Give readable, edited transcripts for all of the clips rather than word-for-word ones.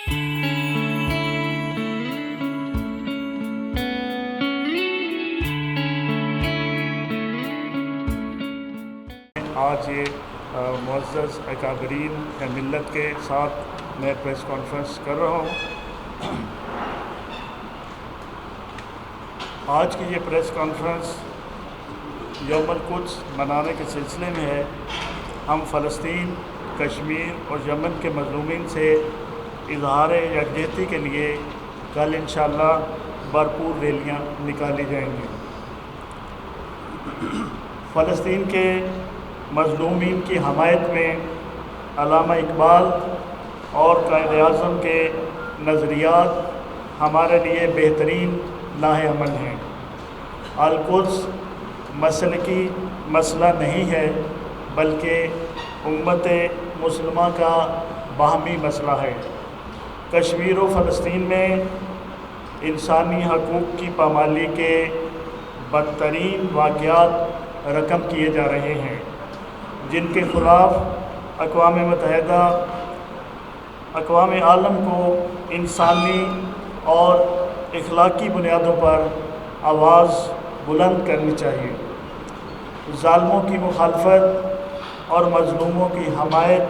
آج یہ معزز اکابرین ملت کے ساتھ میں پریس کانفرنس کر رہا ہوں۔ آج کی یہ پریس کانفرنس یوم القدس منانے کے سلسلے میں ہے۔ ہم فلسطین، کشمیر اور یمن کے مظلومین سے اظہار یکجہتی کے لیے کل انشاءاللہ بھرپور ریلیاں نکالی جائیں گی۔ فلسطین کے مظلومین کی حمایت میں علامہ اقبال اور قائد اعظم کے نظریات ہمارے لیے بہترین راہ عمل ہیں۔ القدس مسلکی مسئلہ نہیں ہے بلکہ امت مسلمہ کا باہمی مسئلہ ہے۔ کشمیر و فلسطین میں انسانی حقوق کی پامالی کے بدترین واقعات رقم کیے جا رہے ہیں، جن کے خلاف اقوام متحدہ اقوام عالم کو انسانی اور اخلاقی بنیادوں پر آواز بلند کرنی چاہیے۔ ظالموں کی مخالفت اور مظلوموں کی حمایت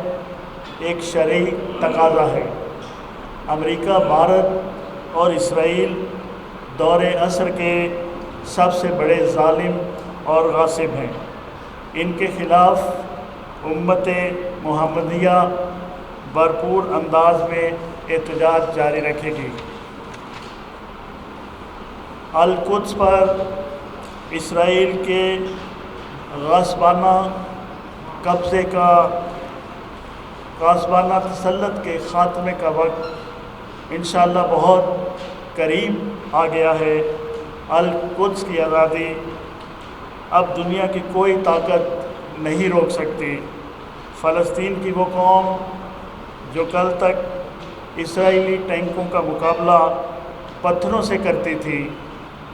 ایک شرعی تقاضا ہے۔ امریکہ، بھارت اور اسرائیل دور عصر کے سب سے بڑے ظالم اور غاصب ہیں۔ ان کے خلاف امت محمدیہ بھرپور انداز میں احتجاج جاری رکھے گی۔ القدس پر اسرائیل کے غاصبانہ قبضے کا غاصبانہ تسلط کے خاتمے کا وقت انشاءاللہ بہت قریب آ گیا ہے۔ القدس کی آزادی اب دنیا کی کوئی طاقت نہیں روک سکتی۔ فلسطین کی وہ قوم جو کل تک اسرائیلی ٹینکوں کا مقابلہ پتھروں سے کرتی تھی،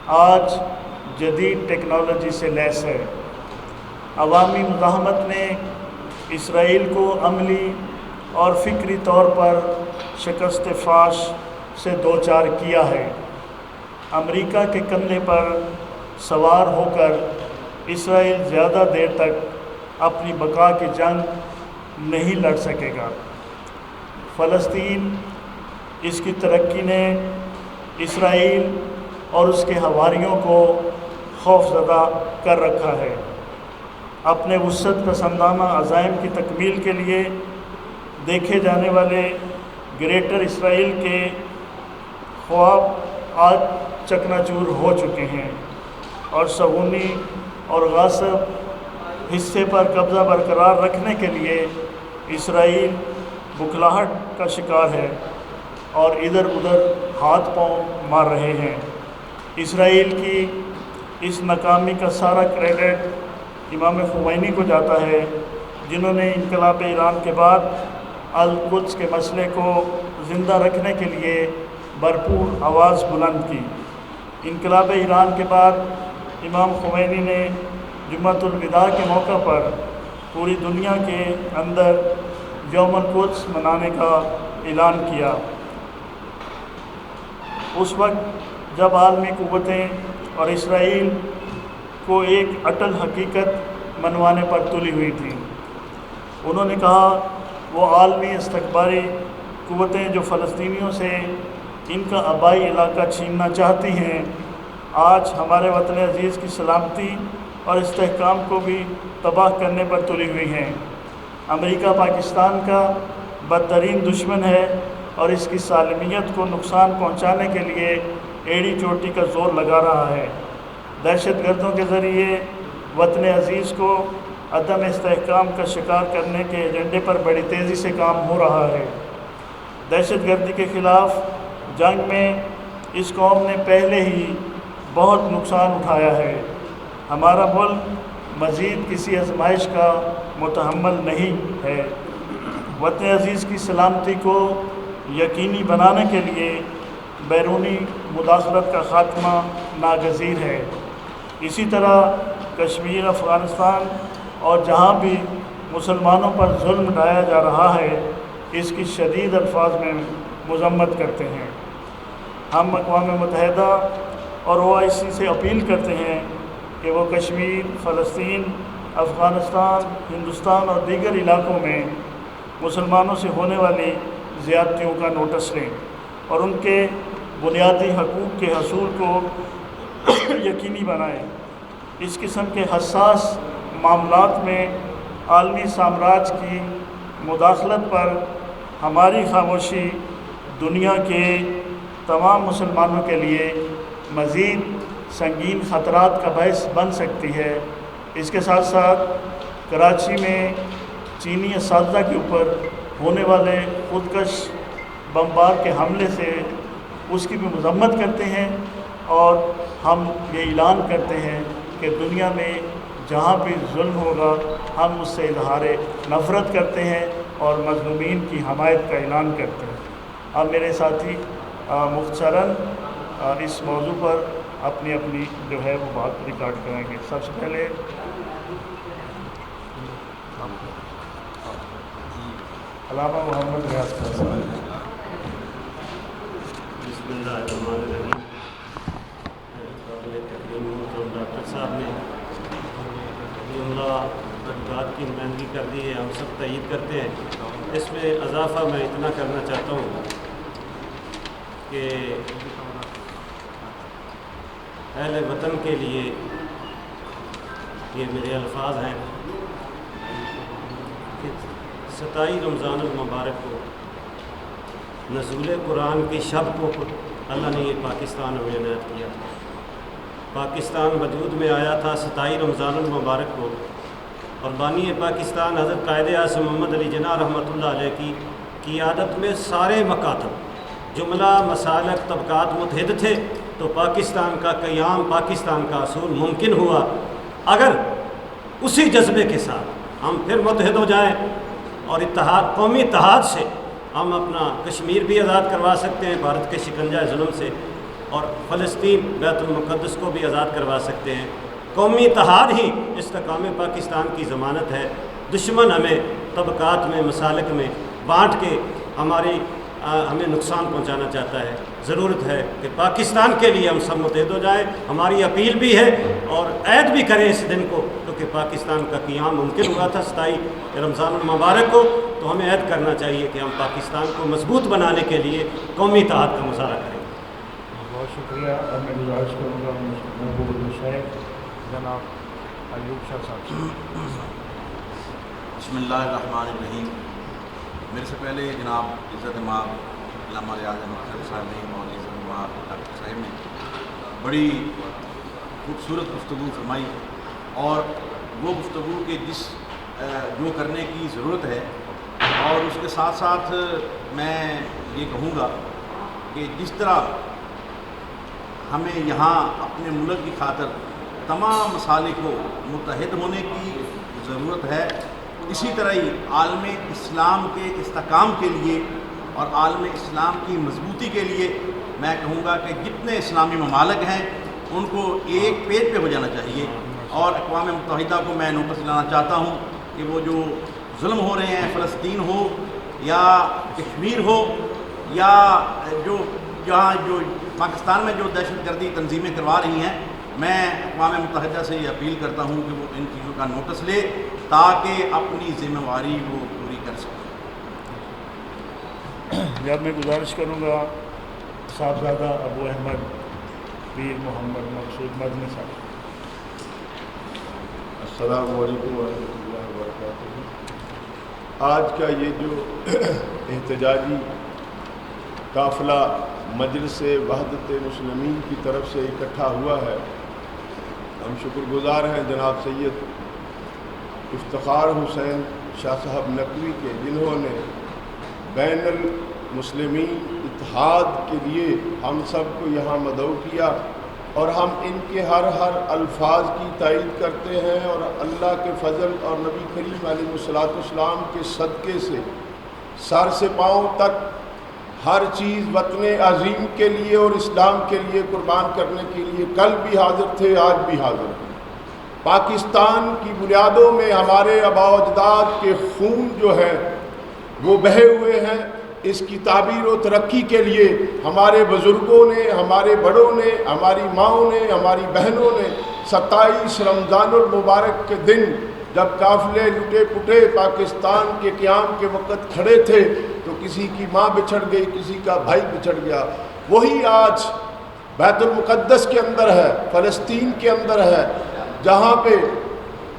آج جدید ٹیکنالوجی سے لیس ہے۔ عوامی مزاحمت نے اسرائیل کو عملی اور فکری طور پر شکست فاش سے دوچار کیا ہے۔ امریکہ کے کندھے پر سوار ہو کر اسرائیل زیادہ دیر تک اپنی بقا کی جنگ نہیں لڑ سکے گا۔ فلسطین، اس کی ترقی نے اسرائیل اور اس کے حواریوں کو خوفزدہ کر رکھا ہے۔ اپنے وسعت پسندانہ عزائم کی تکمیل کے لیے دیکھے جانے والے گریٹر اسرائیل کے خواب آج چکنا چور ہو چکے ہیں، اور صہیونی اور غاصب حصے پر قبضہ برقرار رکھنے کے لیے اسرائیل بکھلاہٹ کا شکار ہے اور ادھر ادھر ہاتھ پاؤں مار رہے ہیں۔ اسرائیل کی اس ناکامی کا سارا کریڈٹ امام خمینی کو جاتا ہے، جنہوں نے انقلاب ایران کے بعد القدس کے مسئلے کو زندہ رکھنے کے لیے بھرپور آواز بلند کی۔ انقلاب ایران کے بعد امام خمینی نے جمعۃ الوداع کے موقع پر پوری دنیا کے اندر یوم القدس منانے کا اعلان کیا۔ اس وقت جب عالمی قوتیں اور اسرائیل کو ایک اٹل حقیقت منوانے پر تلی ہوئی تھی، انہوں نے کہا وہ عالمی استکباری قوتیں جو فلسطینیوں سے ان کا آبائی علاقہ چھیننا چاہتی ہیں، آج ہمارے وطن عزیز کی سلامتی اور استحکام کو بھی تباہ کرنے پر تلی ہوئی ہیں۔ امریکہ پاکستان کا بدترین دشمن ہے اور اس کی سالمیت کو نقصان پہنچانے کے لیے ایڑی چوٹی کا زور لگا رہا ہے۔ دہشت گردوں کے ذریعے وطن عزیز کو عدم استحکام کا شکار کرنے کے ایجنڈے پر بڑی تیزی سے کام ہو رہا ہے۔ دہشت گردی کے خلاف جنگ میں اس قوم نے پہلے ہی بہت نقصان اٹھایا ہے۔ ہمارا ملک مزید کسی آزمائش کا متحمل نہیں ہے۔ وطن عزیز کی سلامتی کو یقینی بنانے کے لیے بیرونی مداخلت کا خاتمہ ناگزیر ہے۔ اسی طرح کشمیر، افغانستان اور جہاں بھی مسلمانوں پر ظلم ڈھایا جا رہا ہے، اس کی شدید الفاظ میں مذمت کرتے ہیں۔ ہم اقوام متحدہ اور OIC سے اپیل کرتے ہیں کہ وہ کشمیر، فلسطین، افغانستان، ہندوستان اور دیگر علاقوں میں مسلمانوں سے ہونے والی زیادتیوں کا نوٹس لیں اور ان کے بنیادی حقوق کے حصول کو یقینی بنائیں۔ اس قسم کے حساس معاملات میں عالمی سامراج کی مداخلت پر ہماری خاموشی دنیا کے تمام مسلمانوں کے لیے مزید سنگین خطرات کا باعث بن سکتی ہے۔ اس کے ساتھ ساتھ کراچی میں چینی اساتذہ کے اوپر ہونے والے خودکش بمبار کے حملے سے اس کی بھی مذمت کرتے ہیں، اور ہم یہ اعلان کرتے ہیں کہ دنیا میں جہاں بھی ظلم ہوگا ہم اس سے اظہار نفرت کرتے ہیں اور مظلومین کی حمایت کا اعلان کرتے ہیں۔ اب میرے ساتھی مختصراً اس موضوع پر اپنی اپنی جو ہے وہ بات ریکارڈ کریں گے۔ سب سے پہلے علامہ محمد ریاض صاحب۔ بسم اللہ الرحمن الرحیم۔ ڈاکٹر صاحب نے جملہ بات کی نمائندگی کر دی ہے، ہم سب تائید کرتے ہیں۔ اس میں اضافہ میں اتنا کرنا چاہتا ہوں کہ اہل وطن کے لیے یہ میرے الفاظ ہیں کہ 27 رمضان المبارک کو نزول قرآن کی شب کو اللہ نے یہ پاکستان میں عنایت کیا تھا۔ پاکستان وجود میں آیا تھا 27 رمضان المبارک کو، اور بانی پاکستان حضرت قائد اعظم محمد علی جناح رحمۃ اللہ علیہ کی قیادت میں سارے مکاتب، جملہ مسالک، طبقات متحد تھے، تو پاکستان کا قیام، پاکستان کا اصول ممکن ہوا اگر اسی جذبے کے ساتھ ہم پھر متحد ہو جائیں، اور اتحاد، قومی اتحاد سے ہم اپنا کشمیر بھی آزاد کروا سکتے ہیں بھارت کے شکنجہ ظلم سے، اور فلسطین بیت المقدس کو بھی آزاد کروا سکتے ہیں۔ قومی اتحاد ہی استحکام پاکستان کی ضمانت ہے۔ دشمن ہمیں طبقات میں، مسالک میں بانٹ کے ہمیں نقصان پہنچانا چاہتا ہے۔ ضرورت ہے کہ پاکستان کے لیے ہم سب متحد ہو جائیں۔ ہماری اپیل بھی ہے اور عید بھی کریں اس دن کو، کیونکہ پاکستان کا قیام ممکن ہوا تھا 27 رمضان المبارک کو، تو ہمیں عید کرنا چاہیے کہ ہم پاکستان کو مضبوط بنانے کے لیے قومی اتحاد کا مظاہرہ کریں۔ بہت شکریہ۔ اب میں گزارش کروں گا محبوب الشیخ جناب ایوب شاہ صاحب۔ بسم اللہ الرحمن الرحیم۔ میرے سے پہلے جناب عزت مآب علامہ ریاض احمد صاحب نے اور عزت مآب ڈاکٹر صاحب نے بڑی خوبصورت گفتگو فرمائی، اور وہ گفتگو کے جو کرنے کی ضرورت ہے، اور اس کے ساتھ ساتھ میں یہ کہوں گا کہ جس طرح ہمیں یہاں اپنے ملک کی خاطر تمام مسالک کو متحد ہونے کی ضرورت ہے، اسی طرح ہی عالم اسلام کے استحکام کے لیے اور عالم اسلام کی مضبوطی کے لیے میں کہوں گا کہ جتنے اسلامی ممالک ہیں ان کو ایک پیج پہ ہو جانا چاہیے، اور اقوام متحدہ کو میں نوٹس دلانا چاہتا ہوں کہ وہ جو ظلم ہو رہے ہیں، فلسطین ہو یا کشمیر ہو یا جو پاکستان میں جو دہشت گردی تنظیمیں کروا رہی ہیں، میں اقوام متحدہ سے یہ اپیل کرتا ہوں کہ وہ ان چیزوں کا نوٹس لے تاکہ اپنی ذمہ داری وہ پوری کر سکیں۔ جب میں گزارش کروں گا صاحبزادہ ابو احمد پیر محمد مقصود مدنی صاحب۔ السلام علیکم ورحمۃ اللہ وبرکاتہ۔ آج کا یہ جو احتجاجی قافلہ مجلس وحدت مسلمین کی طرف سے اکٹھا ہوا ہے، ہم شکر گزار ہیں جناب سید افتخار حسین شاہ صاحب نقوی کے، جنہوں نے بین المسلمین اتحاد کے لیے ہم سب کو یہاں مدعو کیا، اور ہم ان کے ہر الفاظ کی تائید کرتے ہیں، اور اللہ کے فضل اور نبی کریم علیہ الصلوۃ والسلام کے صدقے سے سر سے پاؤں تک ہر چیز وطن عظیم کے لیے اور اسلام کے لیے قربان کرنے کے لیے کل بھی حاضر تھے، آج بھی حاضر ہیں۔ پاکستان کی بنیادوں میں ہمارے آباء و اجداد کے خون جو ہے وہ بہے ہوئے ہیں، اس کی تعبیر و ترقی کے لیے ہمارے بزرگوں نے، ہمارے بڑوں نے، ہماری ماؤں نے، ہماری بہنوں نے 27 رمضان المبارک کے دن جب قافلے لٹے پٹے پاکستان کے قیام کے وقت کھڑے تھے تو کسی کی ماں بچھڑ گئی، کسی کا بھائی بچھڑ گیا. وہی آج بیت المقدس کے اندر ہے، فلسطین کے اندر ہے، جہاں پہ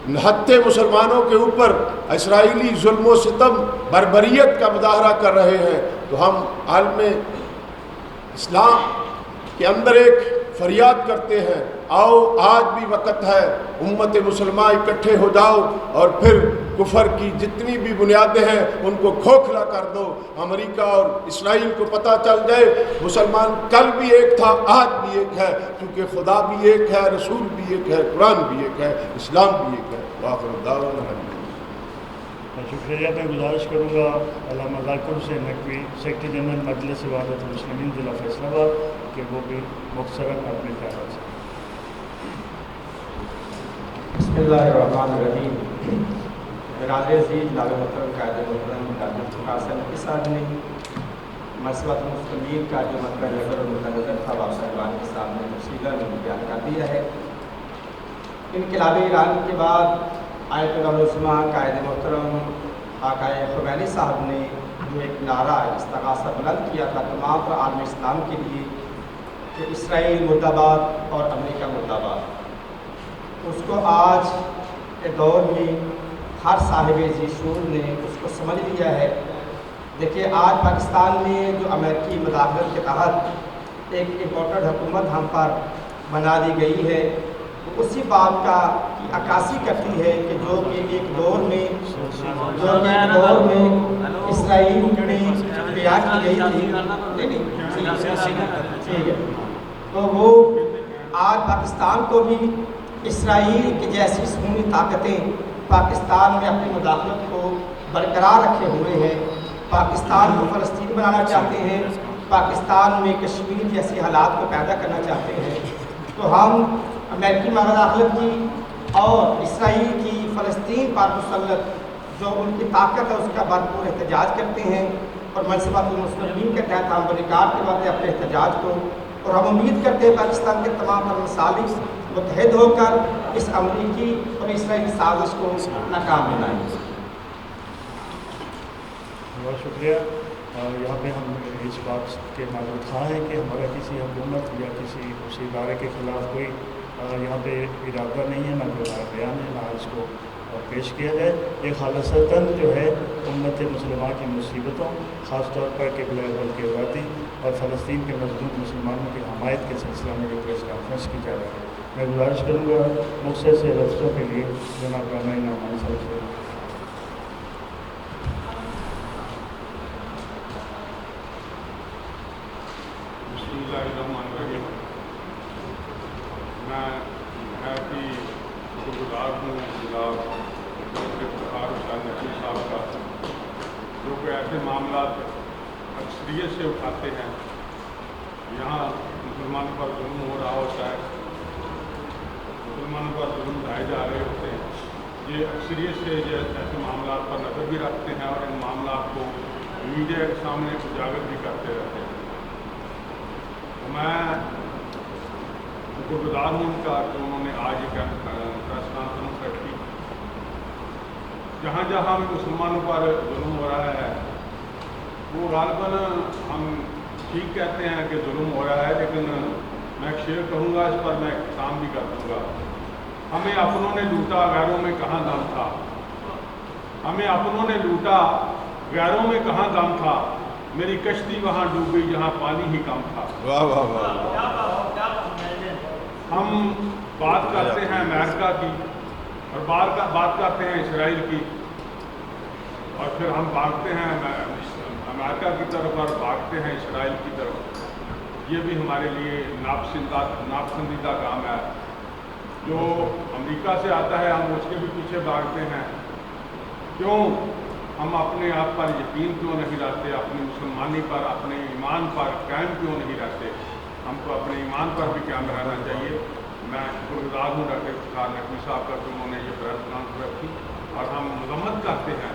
نہتے مسلمانوں کے اوپر اسرائیلی ظلم و ستم بربریت کا مظاہرہ کر رہے ہیں. تو ہم عالم اسلام کے اندر ایک فریاد کرتے ہیں، آؤ آج بھی وقت ہے، امت مسلمہ اکٹھے ہو جاؤ اور پھر کفر کی جتنی بھی بنیادیں ہیں ان کو کھوکھلا کر دو. امریکہ اور اسرائیل کو پتہ چل جائے مسلمان کل بھی ایک تھا، آج بھی ایک ہے، کیونکہ خدا بھی ایک ہے، رسول بھی ایک ہے، قرآن بھی ایک ہے، اسلام بھی ایک ہے. وآخر دعوانا شکریہ. میں گزارش کروں گا علامہ ذاکر حسین نقوی سیکرٹری جنرل مجلس وحدت المسلمین ضلع فیصل آباد کہ وہ بھی مختصراً اپنے خیالات سے. بسم اللہ الرحمن الرحیم. برادر عزیز نائب محترم قائد محترم ڈاکٹر قاسم نقوی صاحب نے مسلط المسلمین کا جو مطلب نظر اور متنظر تھا آپ صاحبان کے سامنے تفصیلاً بیان کر دیا ہے. انقلاب ایران کے بعد آیت اللہ العظمیٰ قائد محترم آقا خمینی صاحب نے جو ایک نعرہ استغاثہ بلند کیا تھا تمام عالم اسلام کے لیے کہ اسرائیل مرد آباد اور امریکہ مرد آباد، اس کو آج کے دور میں ہر صاحب ذی شعور نے اس کو سمجھ لیا ہے. دیکھیے آج پاکستان میں جو امریکی مداخلت کے تحت ایک امپورٹڈ حکومت ہم پر بنا دی گئی ہے، اسی بات کا کی عکاسی کرتی ہے کہ جو کہ ایک دور میں اسرائیل میں بیان کی گئی تھی. ٹھیک ہے، تو وہ آج پاکستان کو بھی اسرائیل کی جیسی سمونی طاقتیں پاکستان میں اپنی مداخلت کو برقرار رکھے ہوئے ہیں. پاکستان کو فلسطین بنانا چاہتے ہیں، پاکستان میں کشمیر جیسے حالات کو پیدا کرنا چاہتے ہیں. تو ہم امریکی مداخلت کی اور اسرائیل کی فلسطین پر مسلط جو ان کی طاقت ہے اس کا بھرپور احتجاج کرتے ہیں اور منصبات المسلمین کے تحت ہم ریکارڈ کرواتے ہیں اپنے احتجاج کو. اور ہم امید کرتے ہیں پاکستان کے تمام تر مصالح متحد ہو کر اس امریکی اور اسرائیلی سازش کو ناکام بنائیں گے. بہت شکریہ. یہاں پہ ہم اس بات کے معلوم خواہ ہیں کہ ہمارا کسی حکومت یا کسی اسی ادارے کے خلاف کوئی یہاں پہ ارادہ نہیں ہے، نہ کوئی ہمارا بیان ہے، نہ اس کو پیش کیا جائے. یہ خالصتاً جو ہے امت مسلمہ کی مصیبتوں خاص طور پر قبلہ اول کی آبادی اور فلسطین کے مظلوم مسلمانوں کی حمایت کے سلسلہ میں جو پریس کانفرنس کی جا رہی ہے. میں گزارش کروں گا مختصر سے لفظوں کے لیے جناب رحمٰن نعمان صاحب سے. میں نہایت ہی شکر گزار ہوں جناب افتخار حسین نقوی صاحب کا، جو کہ ایسے معاملات اکثریت سے اٹھاتے ہیں. یہاں مسلمانوں پر ظلم ہو رہا ہوتا ہے، مسلمانوں پر ظلم ڈھائے جا رہے ہوتے ہیں. یہ اکثریت سے ایسے معاملات پر نظر بھی رکھتے ہیں اور ان معاملات کو میڈیا کے سامنے اجاگر بھی کرتے رہتے ہیں. میں شکر گزار ہوں ان کا کہ انہوں نے آج یہ پریس کانفرنس رکھی. جہاں جہاں بھی مسلمانوں پر ظلم ہو رہا ہے وہ غالباً ہم ٹھیک کہتے ہیں کہ ظلم ہو رہا ہے، لیکن میں ایک شعر کہوں گا، اس پر میں اقتسام بھی کر دوں گا. ہمیں اپنوں نے لوٹا غیروں میں کہاں دم تھا، ہمیں اپنوں نے لوٹا غیروں میں کہاں دم تھا، میری کشتی وہاں ڈوب گئی جہاں پانی ہی کم تھا. واہ واہ واہ. ہم بات کرتے ہیں امریکہ کی اور بات کرتے ہیں اسرائیل کی، اور پھر ہم بھاگتے ہیں امریکہ کی طرف اور بھاگتے ہیں اسرائیل کی طرف. یہ بھی ہمارے لیے ناپسندیدہ کام ہے. جو امریکہ سے آتا ہے ہم اس کے بھی پیچھے بھاگتے ہیں. کیوں ہم اپنے آپ پر یقین کیوں نہیں رکھتے، اپنی مسلمانی پر، اپنے ایمان پر قائم کیوں نہیں رکھتے؟ ہم کو اپنے ایمان پر بھی قائم رہنا چاہیے. میں شکر گزار ہوں ڈاکٹر افتخار نقوی صاحب کا کہ انہوں نے یہ پریس کانفرنس رکھی، اور ہم مذمت کرتے ہیں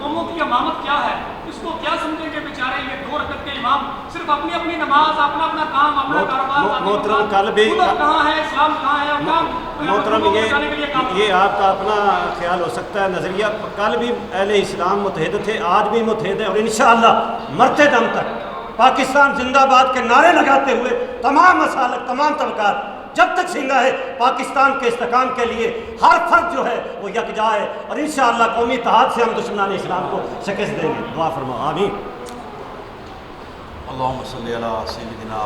قوموں کی امامت کیا ہے، اس کو کیا سمجھیں گے بیچارے یہ 2 رکعت کے امام صرف اپنی اپنی نماز، اپنا اپنا کام، اپنا کاروبار، محترم کل بھی کہاں ہے، اسلام کہاں ہے، اور کام محترم یہ آپ کا اپنا خیال ہو سکتا ہے، نظریہ. کل بھی اہل اسلام متحد تھے، آج بھی متحد ہیں، اور انشاءاللہ مرتے دم تک پاکستان زندہ باد کے نعرے لگاتے ہوئے تمام مسالک، تمام طبقات جب تک زندہ ہے پاکستان کے استحکام کے لیے ہر فرد جو ہے وہ یکجا ہے، اور انشاءاللہ قومی اتحاد سے ہم دشمنان اسلام کو شکست دیں گے. دعا فرماؤ. آمین. اللہم صلی علی سیدنا